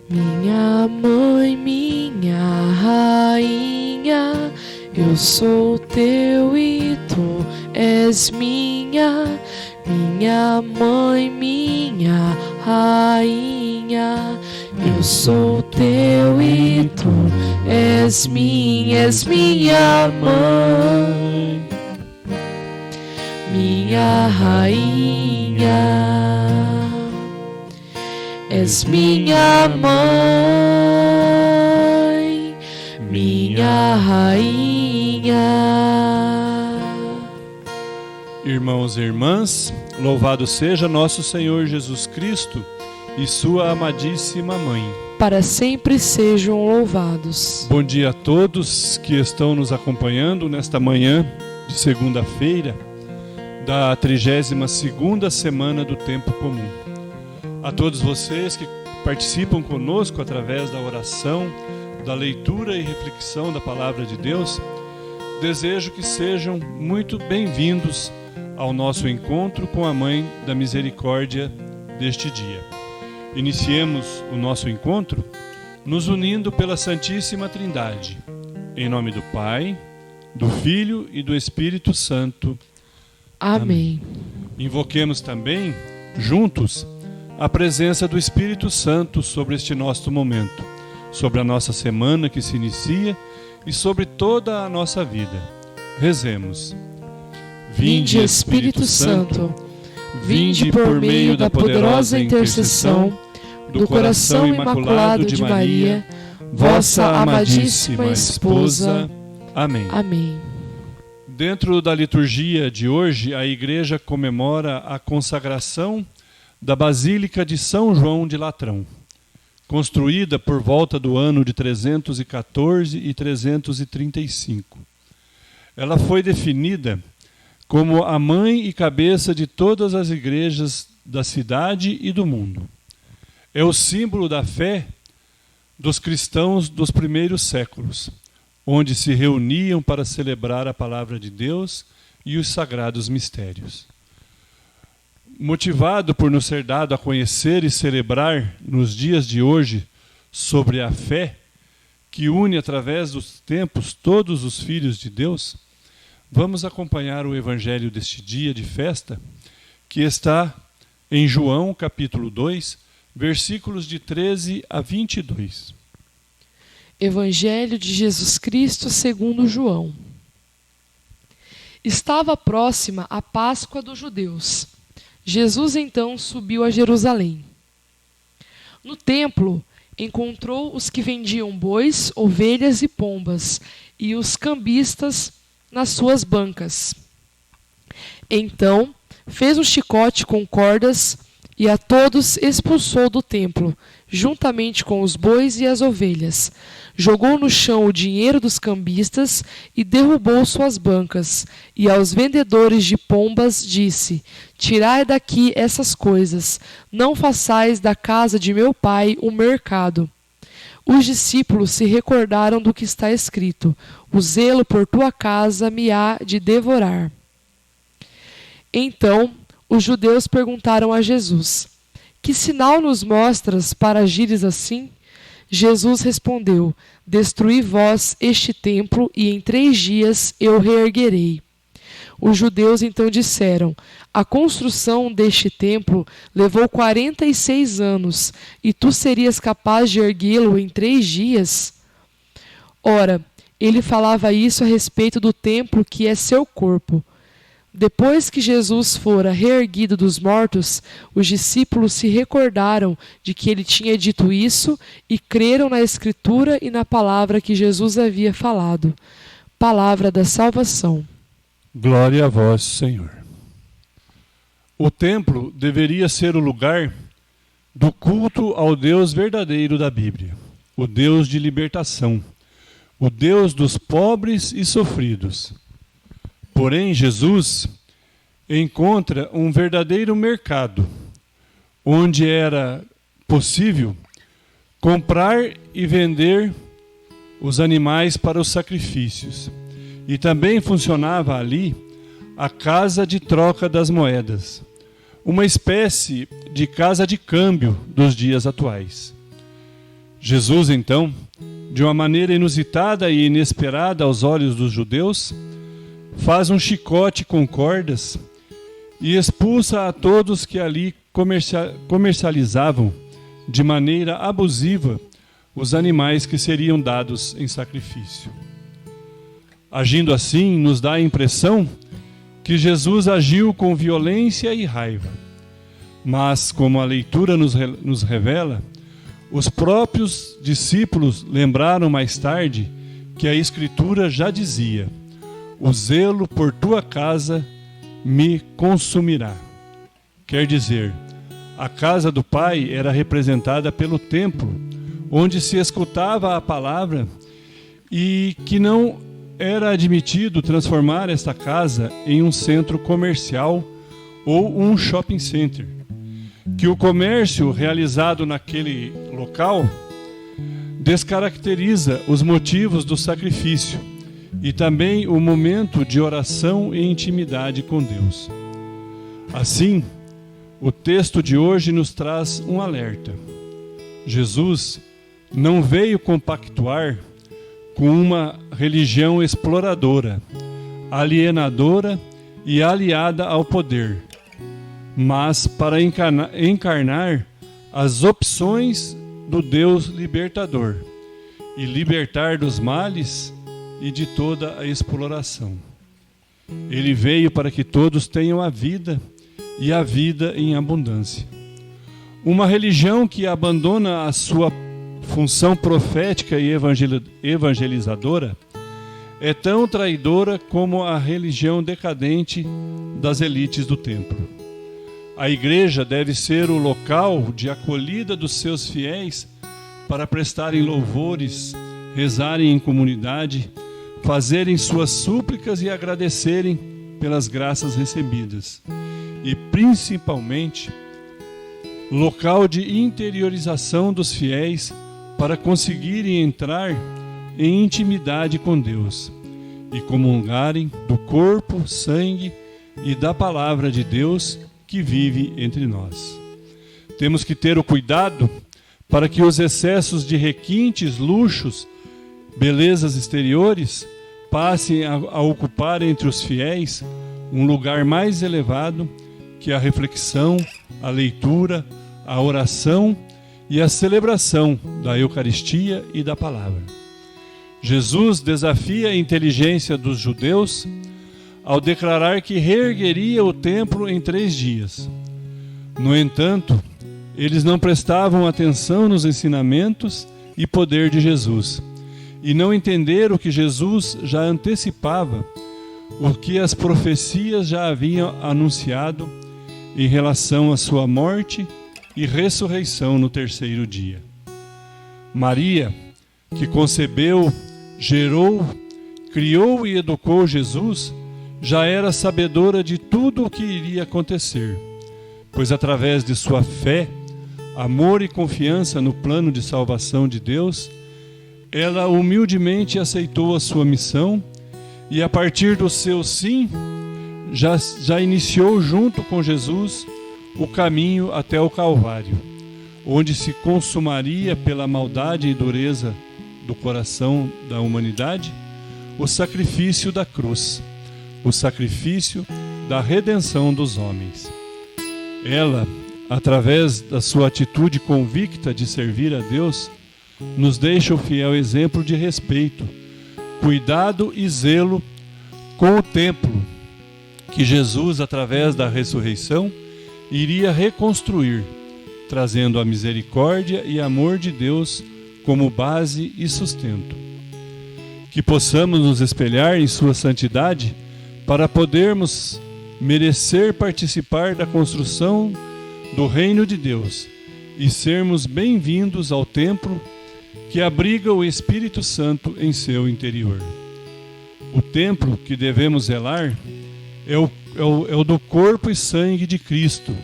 Minha mãe, minha rainha, eu sou teu e tu és minha. Minha mãe, minha rainha, eu sou teu e tu és minha mãe, minha rainha, és minha mãe, minha rainha. Irmãos e irmãs, louvado seja nosso Senhor Jesus Cristo e sua amadíssima Mãe. Para sempre sejam louvados. Bom dia a todos que estão nos acompanhando nesta manhã de segunda-feira da 32ª semana do Tempo Comum. A todos vocês que participam conosco através da oração, da leitura e reflexão da Palavra de Deus, desejo que sejam muito bem-vindos ao nosso encontro com a Mãe da Misericórdia deste dia. Iniciemos o nosso encontro nos unindo pela Santíssima Trindade. Em nome do Pai, do Filho e do Espírito Santo. Amém. Invoquemos também, juntos, a presença do Espírito Santo sobre este nosso momento, sobre a nossa semana que se inicia e sobre toda a nossa vida. Rezemos. Vinde, Espírito Santo, vinde por meio da poderosa intercessão do coração imaculado de Maria, vossa amadíssima esposa. Amém. Amém. Dentro da liturgia de hoje, a Igreja comemora a consagração da Basílica de São João de Latrão, construída por volta do ano de 314 e 335. Ela foi definida como a mãe e cabeça de todas as igrejas da cidade e do mundo. É o símbolo da fé dos cristãos dos primeiros séculos, onde se reuniam para celebrar a palavra de Deus e os sagrados mistérios. Motivado por nos ser dado a conhecer e celebrar nos dias de hoje sobre a fé que une através dos tempos todos os filhos de Deus, vamos acompanhar o evangelho deste dia de festa, que está em João, capítulo 2, versículos de 13 a 22. Evangelho de Jesus Cristo segundo João. Estava próxima a Páscoa dos judeus. Jesus então subiu a Jerusalém. No templo, encontrou os que vendiam bois, ovelhas e pombas, e os cambistas nas suas bancas. Então, fez um chicote com cordas e a todos expulsou do templo, juntamente com os bois e as ovelhas. Jogou no chão o dinheiro dos cambistas e derrubou suas bancas. E aos vendedores de pombas disse: Tirai daqui essas coisas, não façais da casa de meu pai um mercado. Os discípulos se recordaram do que está escrito: o zelo por tua casa me há de devorar. Então, os judeus perguntaram a Jesus: Que sinal nos mostras para agires assim? Jesus respondeu: Destruí vós este templo, e em 3 dias eu reerguerei. Os judeus então disseram: A construção deste templo levou 46 anos, e tu serias capaz de erguê-lo em 3 dias? Ora, ele falava isso a respeito do templo que é seu corpo. Depois que Jesus fora reerguido dos mortos, os discípulos se recordaram de que ele tinha dito isso e creram na Escritura e na palavra que Jesus havia falado. Palavra da salvação. Glória a vós, Senhor. O templo deveria ser o lugar do culto ao Deus verdadeiro da Bíblia, o Deus de libertação, o Deus dos pobres e sofridos. Porém, Jesus encontra um verdadeiro mercado, onde era possível comprar e vender os animais para os sacrifícios. E também funcionava ali a casa de troca das moedas, uma espécie de casa de câmbio dos dias atuais. Jesus, então, de uma maneira inusitada e inesperada aos olhos dos judeus, faz um chicote com cordas e expulsa a todos que ali comercializavam de maneira abusiva os animais que seriam dados em sacrifício. Agindo assim, nos dá a impressão que Jesus agiu com violência e raiva. Mas, como a leitura nos revela, os próprios discípulos lembraram mais tarde que a Escritura já dizia: o zelo por tua casa me consumirá. Quer dizer, a casa do Pai era representada pelo templo, onde se escutava a palavra, e que não era admitido transformar esta casa em um centro comercial ou um shopping center. Que o comércio realizado naquele local descaracteriza os motivos do sacrifício e também o momento de oração e intimidade com Deus. Assim, o texto de hoje nos traz um alerta. Jesus não veio compactuar com uma religião exploradora, alienadora e aliada ao poder, mas para encarnar as opções do Deus libertador e libertar dos males e de toda a exploração. Ele veio para que todos tenham a vida e a vida em abundância. Uma religião que abandona a sua função profética e evangelizadora é tão traidora como a religião decadente das elites do templo. A igreja deve ser o local de acolhida dos seus fiéis para prestarem louvores, rezarem em comunidade, fazerem suas súplicas e agradecerem pelas graças recebidas. E, principalmente, local de interiorização dos fiéis para conseguirem entrar em intimidade com Deus e comungarem do corpo, sangue e da palavra de Deus que vive entre nós. Temos que ter o cuidado para que os excessos de requintes, luxos, belezas exteriores passem a ocupar entre os fiéis um lugar mais elevado que a reflexão, a leitura, a oração e a celebração da Eucaristia e da Palavra. Jesus desafia a inteligência dos judeus ao declarar que reergueria o templo em 3 dias. No entanto, eles não prestavam atenção nos ensinamentos e poder de Jesus, e não entenderam que Jesus já antecipava o que as profecias já haviam anunciado em relação à sua morte e ressurreição no 3º dia. Maria, que concebeu, gerou, criou e educou Jesus, já era sabedora de tudo o que iria acontecer, pois através de sua fé, amor e confiança no plano de salvação de Deus, ela humildemente aceitou a sua missão e, a partir do seu sim, já iniciou junto com Jesus o caminho até o Calvário, onde se consumaria pela maldade e dureza do coração da humanidade o sacrifício da cruz, o sacrifício da redenção dos homens. Ela, através da sua atitude convicta de servir a Deus, nos deixa o fiel exemplo de respeito, cuidado e zelo com o templo que Jesus, através da ressurreição, iria reconstruir, trazendo a misericórdia e amor de Deus como base e sustento. Que possamos nos espelhar em sua santidade para podermos merecer participar da construção do reino de Deus e sermos bem-vindos ao templo que abriga o Espírito Santo em seu interior. O templo que devemos zelar é o do corpo e sangue de Cristo,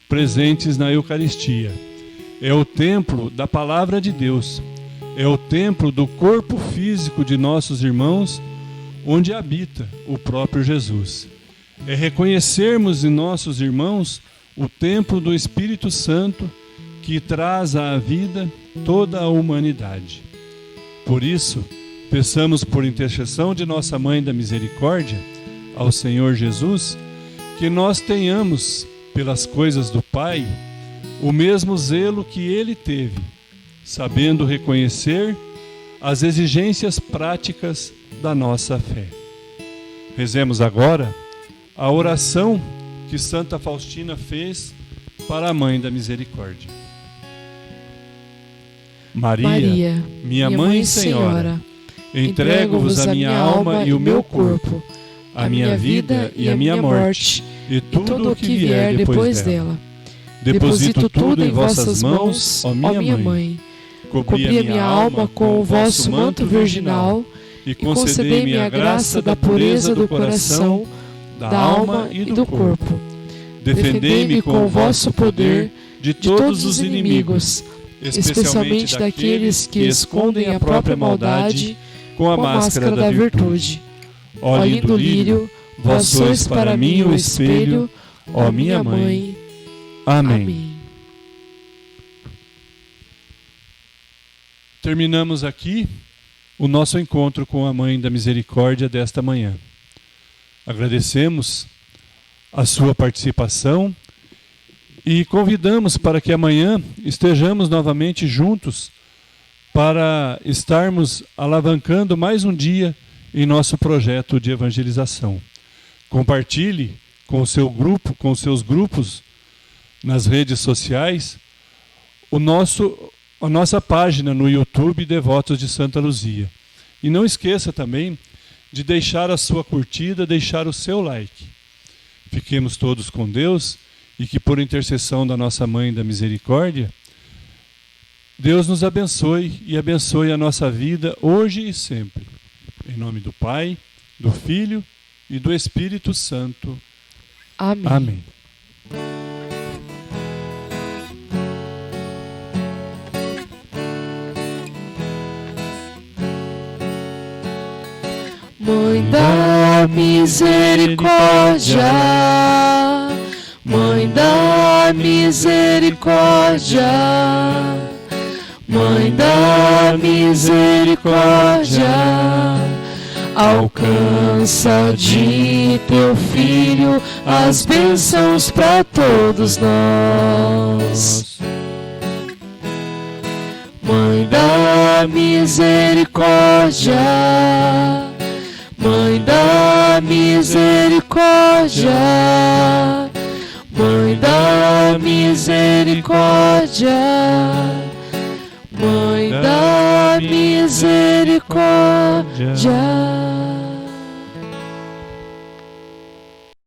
presentes na Eucaristia. É o templo da Palavra de Deus. É o templo do corpo físico de nossos irmãos, onde habita o próprio Jesus. É reconhecermos em nossos irmãos o templo do Espírito Santo que traz à vida toda a humanidade. Por isso, peçamos por intercessão de nossa Mãe da Misericórdia ao Senhor Jesus, que nós tenhamos, pelas coisas do Pai, o mesmo zelo que Ele teve, sabendo reconhecer as exigências práticas da nossa fé. Rezemos agora a oração que Santa Faustina fez para a Mãe da Misericórdia. Maria, minha Mãe e Senhora, entrego-vos a minha alma e o meu corpo, a minha vida e a minha morte, e tudo o que vier depois dela. Deposito tudo em vossas mãos, ó minha Mãe. Cobri a minha alma com o vosso manto virginal e concedei-me a graça da pureza do coração, da alma e do corpo. Defendei-me com o vosso poder de todos os inimigos, especialmente daqueles que escondem a própria maldade com a máscara da virtude. Ó lindo lírio, vós sois para mim o espelho, ó minha Mãe. Amém. Terminamos aqui o nosso encontro com a Mãe da Misericórdia desta manhã. Agradecemos a sua participação e convidamos para que amanhã estejamos novamente juntos para estarmos alavancando mais um dia em nosso projeto de evangelização. Compartilhe com o seu grupo, com os seus grupos nas redes sociais a nossa página no YouTube Devotos de Santa Luzia. E não esqueça também de deixar a sua curtida, deixar o seu like. Fiquemos todos com Deus e que por intercessão da nossa Mãe da Misericórdia, Deus nos abençoe e abençoe a nossa vida hoje e sempre. Em nome do Pai, do Filho e do Espírito Santo. Amém. Amém. Mãe da Misericórdia, Mãe da Misericórdia, Mãe da Misericórdia, alcança de teu Filho as bênçãos para todos nós. Mãe da Misericórdia, Mãe da Misericórdia, Mãe da Misericórdia, Mãe da Misericórdia.